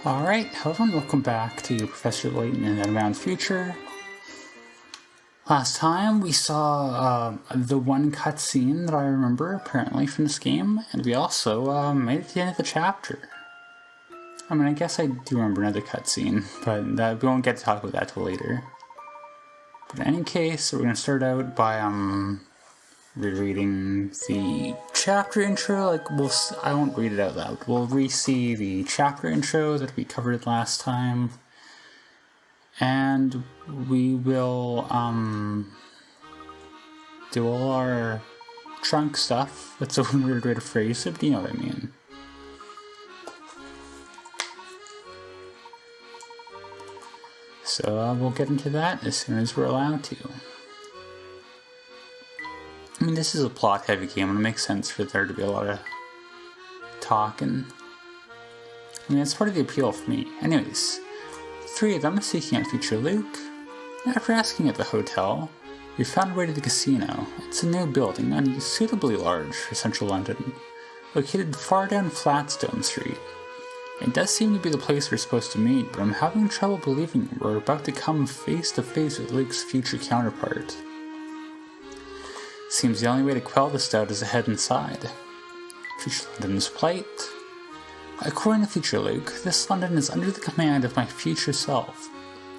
Alright, hello and welcome back to Professor Layton in Unwound Future. Last time we saw the one cutscene that I remember apparently from this game, and we also made it to the end of the chapter. I mean, I guess I do remember another cutscene, but we won't get to talk about that till later. But in any case, we're going to start out by rereading the chapter intro. I won't read it out loud. We'll re-see the chapter intro that we covered last time, and we will do all our trunk stuff. That's a weird way to phrase it, but you know what I mean. So we'll get into that as soon as we're allowed to. I mean, this is a plot-heavy game, and it makes sense for there to be a lot of talking. I mean, it's part of the appeal for me. Anyways, three of them seeking out future Luke. After asking at the hotel, we found our way to the casino. It's a new building, unsuitably large for central London, located far down Flatstone Street. It does seem to be the place we're supposed to meet, but I'm having trouble believing we're about to come face to face with Luke's future counterpart. Seems the only way to quell this doubt is to head inside. Future London's plight. According to future Luke, this London is under the command of my future self.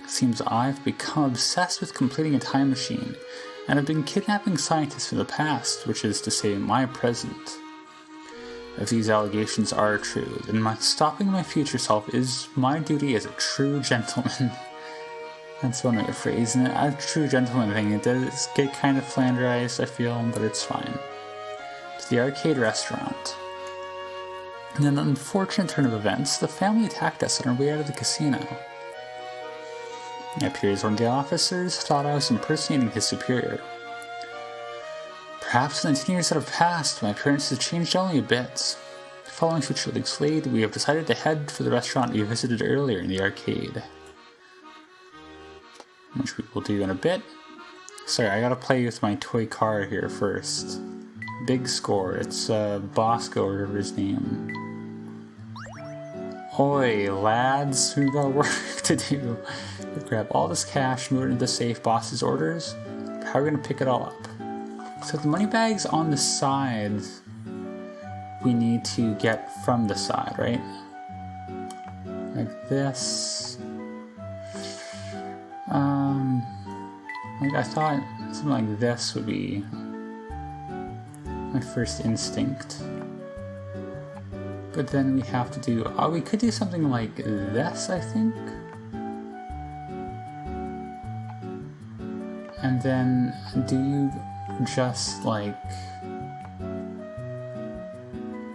Seems I've become obsessed with completing a time machine, and have been kidnapping scientists from the past, which is to say my present. If these allegations are true, then stopping my future self is my duty as a true gentleman. That's one way of phrasing it. A true gentleman thing, it does get kind of flanderized, I feel, but it's fine. To the arcade restaurant. In an unfortunate turn of events, the family attacked us on our way out of the casino. It appears one of the officers thought I was impersonating his superior. Perhaps in the 10 years that have passed, my appearance has changed only a bit. Following future Luke's lead, we have decided to head for the restaurant we visited earlier in the arcade, which we will do in a bit. Sorry, I gotta play with my toy car here first. Big score, it's Bosco, or whatever his name. Oi, lads, we've got work to do. We grab all this cash, move it into the safe, boss's orders. How are we gonna pick it all up? So the money bag's on the side. We need to get from the side, right? Like this. I thought something like this would be my first instinct. But then we have to do, we could do something like this, I think. And then do you just like,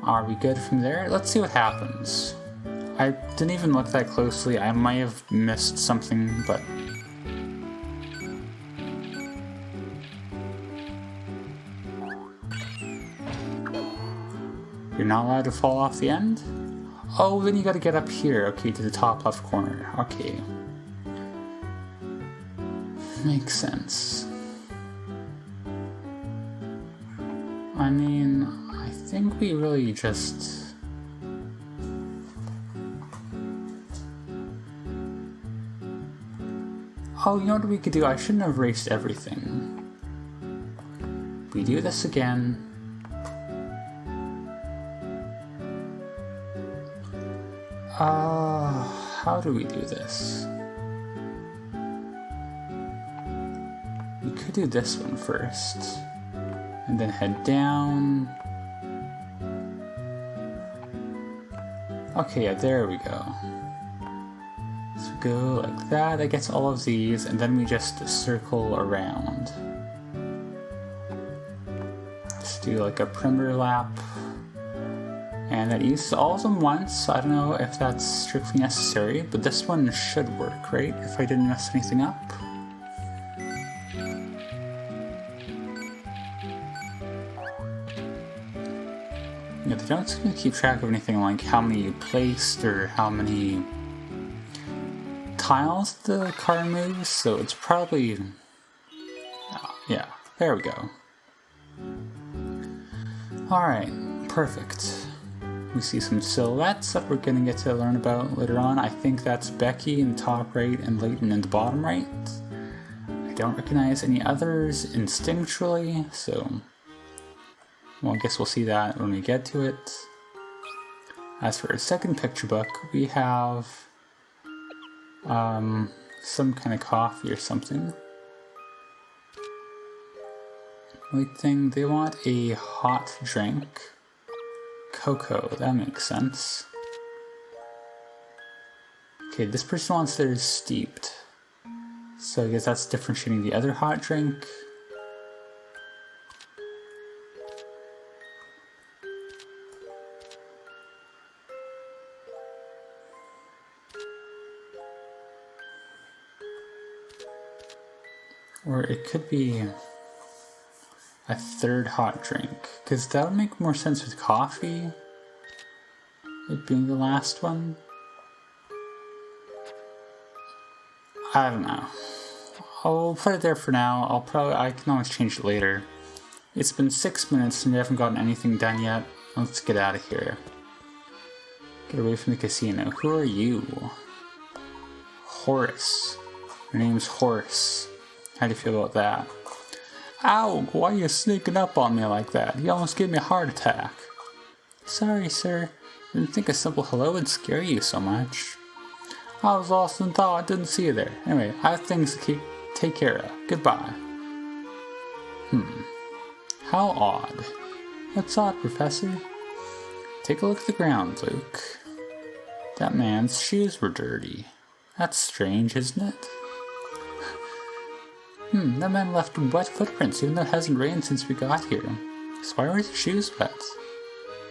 are we good from there? Let's see what happens. I didn't even look that closely. I might have missed something, but you're not allowed to fall off the end? Oh, then you gotta get up here, okay, to the top left corner. Okay. Makes sense. I mean, I think we really just... Oh, you know what we could do? I shouldn't have erased everything. We do this again. How do we do this? We could do this one first. And then head down. Okay, yeah, there we go. So go like that, that gets all of these, and then we just circle around. Just do like a perimeter lap. And that uses all of them once. I don't know if that's strictly necessary, but this one should work, right? If I didn't mess anything up. Yeah, they don't seem to keep track of anything like how many you placed or how many tiles the car moves, so it's probably... yeah, there we go. Alright, perfect. We see some silhouettes that we're going to get to learn about later on. I think that's Becky in the top right and Layton in the bottom right. I don't recognize any others instinctually, so well, I guess we'll see that when we get to it. As for our second picture book, we have some kind of coffee or something. Wait thing, they want a hot drink. Cocoa, that makes sense. Okay, this person wants theirs steeped. So I guess that's differentiating the other hot drink. Or it could be a third hot drink, because that would make more sense with coffee, it being the last one. I don't know. I'll put it there for now. I can always change it later. It's been 6 minutes and we haven't gotten anything done yet. Let's get out of here. Get away from the casino. Who are you? Horace. Your name's Horace. How do you feel about that? Ow! Why are you sneaking up on me like that? You almost gave me a heart attack. Sorry, sir. I didn't think a simple hello would scare you so much. I was lost in thought. I didn't see you there. Anyway, I have things to take care of. Goodbye. How odd. What's odd, Professor? Take a look at the ground, Luke. That man's shoes were dirty. That's strange, isn't it? That man left wet footprints even though it hasn't rained since we got here. So why were his shoes wet?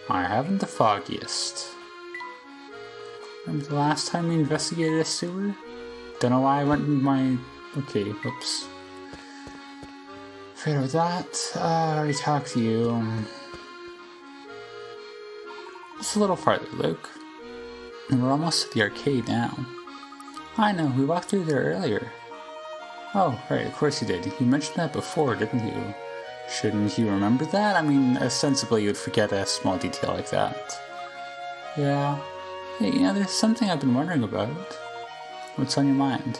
I haven't the foggiest. Remember the last time we investigated a sewer? Don't know why I went in my... Okay, whoops. Afraid of that. I already talked to you. Just a little farther, Luke. And we're almost to the arcade now. I know, we walked through there earlier. Oh, right, of course you did. You mentioned that before, didn't you? Shouldn't you remember that? I mean, ostensibly you'd forget a small detail like that. Yeah. Hey, there's something I've been wondering about. What's on your mind?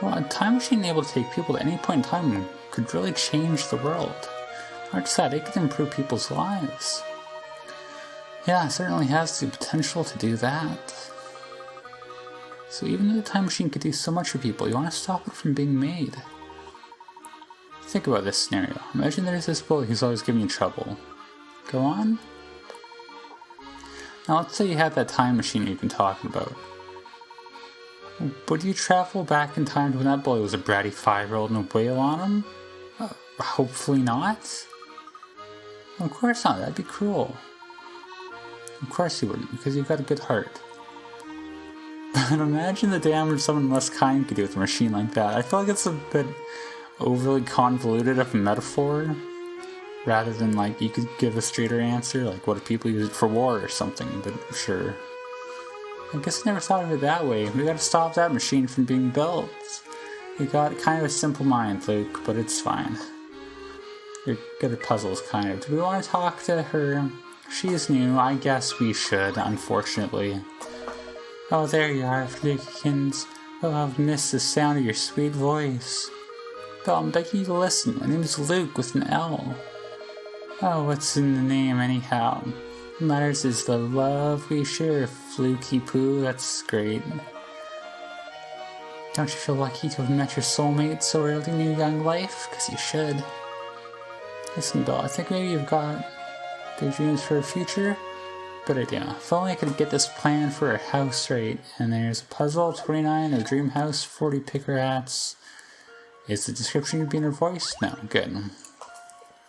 Well, a time machine able to take people to any point in time could really change the world. Not just that, it could improve people's lives. Yeah, it certainly has the potential to do that. So even though the time machine could do so much for people, you want to stop it from being made. Think about this scenario. Imagine there's this bully who's always giving you trouble. Go on? Now let's say you have that time machine you've been talking about. Would you travel back in time to when that bully was a bratty 5-year-old and wail on him? Hopefully not. Of course not, that'd be cruel. Of course you wouldn't, because you've got a good heart. But imagine the damage someone less kind could do with a machine like that. I feel like it's a bit overly convoluted of a metaphor, rather than like you could give a straighter answer, like what if people use it for war or something, but sure. I guess I never thought of it that way. We gotta stop that machine from being built. You got kind of a simple mind, Luke, but it's fine. You're good at puzzles, kind of. Do we want to talk to her? She's new. I guess we should, unfortunately. Oh, there you are, Flukekins. Oh, I've missed the sound of your sweet voice. But I'm begging you to listen. My name is Luke with an L. Oh, what's in the name anyhow? What matters is the love we share, Fluky Poo. That's great. Don't you feel lucky to have met your soulmate so early in your young life? Because you should. Listen, Bill, I think maybe you've got big dreams for a future. Good idea. If only I could get this plan for a house right. And there's a puzzle, 29, a dream house, 40 picker hats. Is the description going to be in her voice? No, good.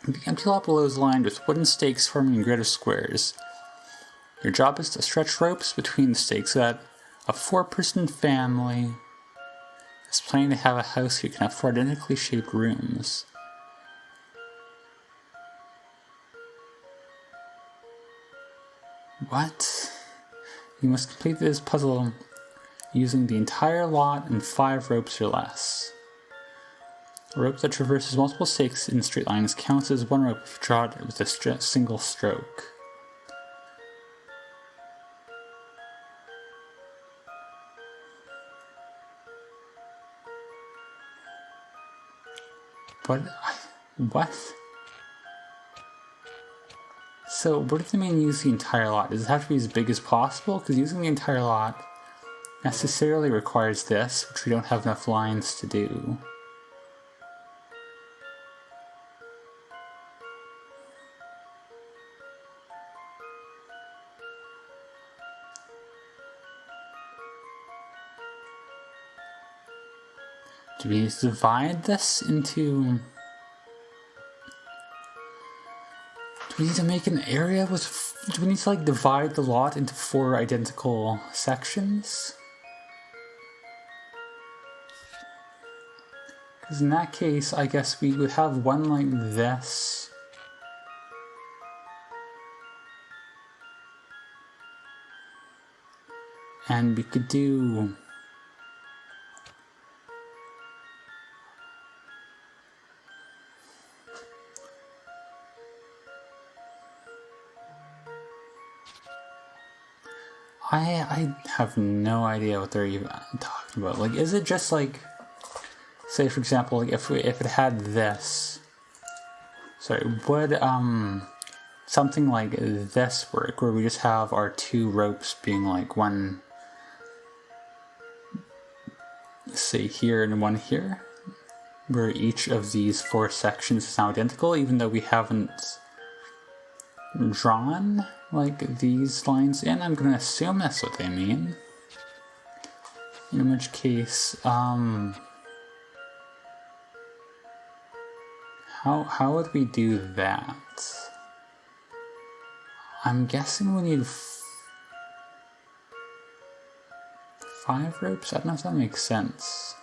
The empty lot below is lined with wooden stakes forming a grid of squares. Your job is to stretch ropes between the stakes so that a 4-person family is planning to have a house where you can have 4 identically shaped rooms. What? You must complete this puzzle using the entire lot and 5 ropes or less. A rope that traverses multiple stakes in straight lines counts as one rope if you draw it with a single stroke. But, what? So, what does it mean use the entire lot? Does it have to be as big as possible? Because using the entire lot necessarily requires this, which we don't have enough lines to do. Do we need to divide this into... Do we need to make an area with... Do we need to, like, divide the lot into 4 identical sections? Because in that case, I guess we would have one like this. And we could do... I have no idea what they're even talking about. Like, is it just like, say for example, like if it had this, sorry, would something like this work, where we just have our 2 ropes being like one, say here and one here, where each of these 4 sections is now identical, even though we haven't drawn like these lines in? I'm gonna assume that's what they mean. In which case, how would we do that? I'm guessing we need 5 ropes? I don't know if that makes sense.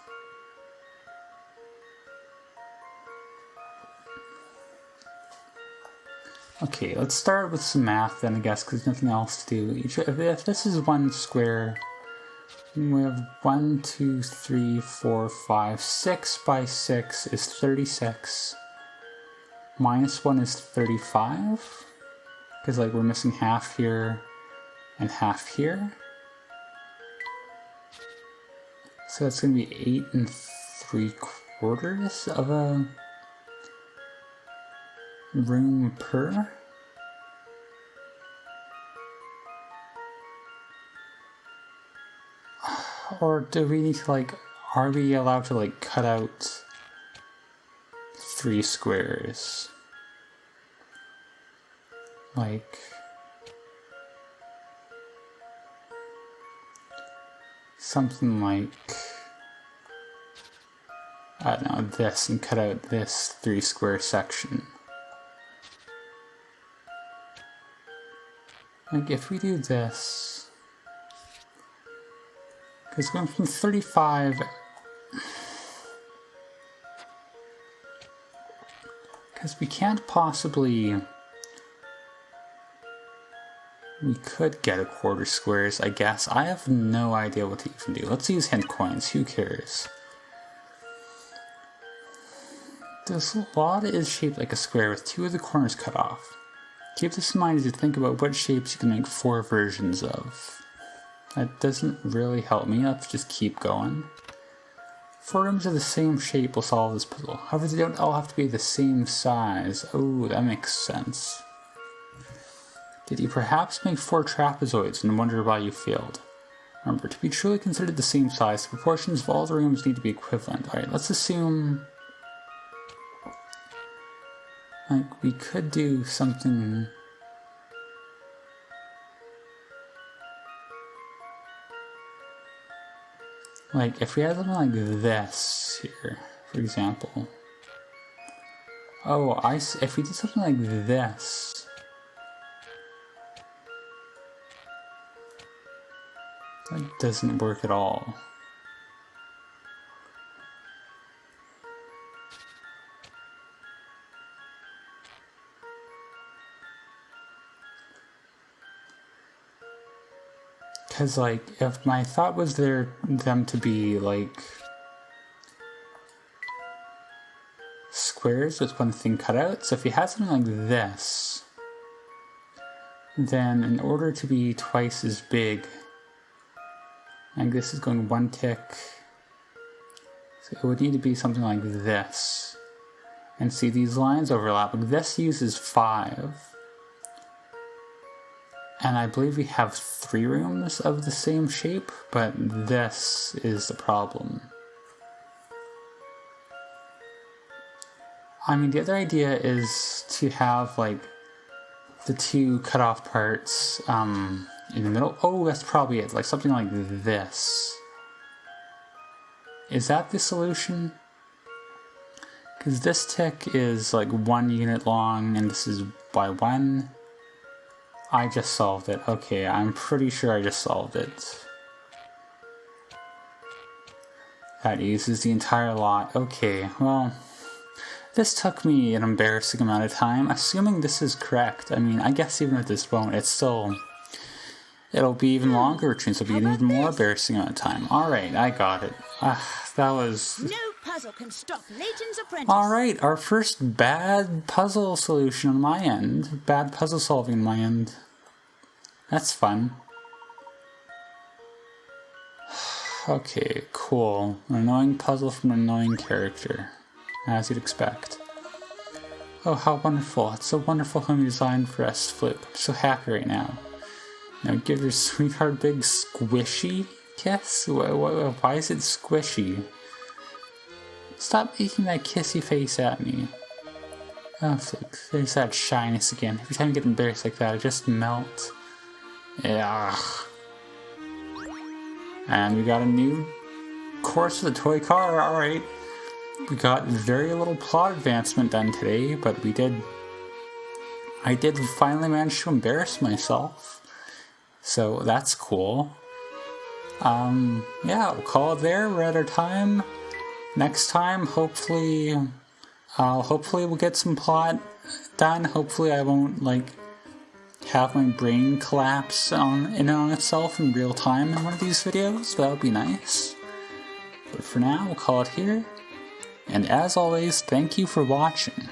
Okay, let's start with some math then, I guess, because there's nothing else to do. If this is 1 square, we have 1, 2, 3, 4, 5, 6 by 6 is 36. Minus 1 is 35. Because, like, we're missing half here and half here. So that's going to be 8 3/4 of a room per. Or do we need to, like, are we allowed to, like, cut out 3 squares? Like, something like, I don't know, this, and cut out this 3 square section. Like, if we do this, because going from 35, because we can't possibly, we could get 1/4 squares, I guess. I have no idea what to even do. Let's use hint coins, who cares? This lot is shaped like a square with 2 of the corners cut off. Keep this in mind as you think about what shapes you can make 4 versions of. That doesn't really help me. Let's just keep going. 4 rooms of the same shape will solve this puzzle. However, they don't all have to be the same size. Oh, that makes sense. Did you perhaps make 4 trapezoids and wonder why you failed? Remember, to be truly considered the same size, the proportions of all the rooms need to be equivalent. Alright, let's assume... like, we could do something... like, if we had something like this here, for example. Oh, if we did something like this... that doesn't work at all. Because, like, if my thought was them to be, like, squares with one thing cut out, so if you had something like this, then in order to be twice as big, and this is going 1 tick, so it would need to be something like this. And see these lines overlapping. This uses 5. And I believe we have 3 rooms of the same shape, but this is the problem. I mean, the other idea is to have, like, the 2 cut off parts in the middle. Oh, that's probably it. Like, something like this. Is that the solution? Because this tick is, like, 1 unit long, and this is by 1. I just solved it. Okay, I'm pretty sure I just solved it. That uses the entire lot. Okay, well, this took me an embarrassing amount of time, assuming this is correct. I mean, I guess even if this won't, it's still... It'll be even longer, which means it'll be an even more embarrassing amount of time. Alright, I got it. That was... No puzzle can stop Layton's apprentice. Alright, our first bad puzzle solution on my end. Bad puzzle solving on my end. That's fun. Okay, cool. An annoying puzzle from an annoying character. As you'd expect. Oh, how wonderful. It's so wonderful home you designed for us, Flip. I'm so happy right now. Now give your sweetheart big squishy kiss? Why is it squishy? Stop making that kissy face at me. Oh, there's that shyness again. Every time you get embarrassed like that, I just melt. Yeah. And we got a new course for the toy car, alright. We got very little plot advancement done today, but I did finally manage to embarrass myself. So that's cool. Yeah, we'll call it there. We're at our time. Next time, hopefully we'll get some plot done. Hopefully I won't, like, have my brain collapse on itself in real time in one of these videos. That would be nice. But for now, we'll call it here. And as always, thank you for watching.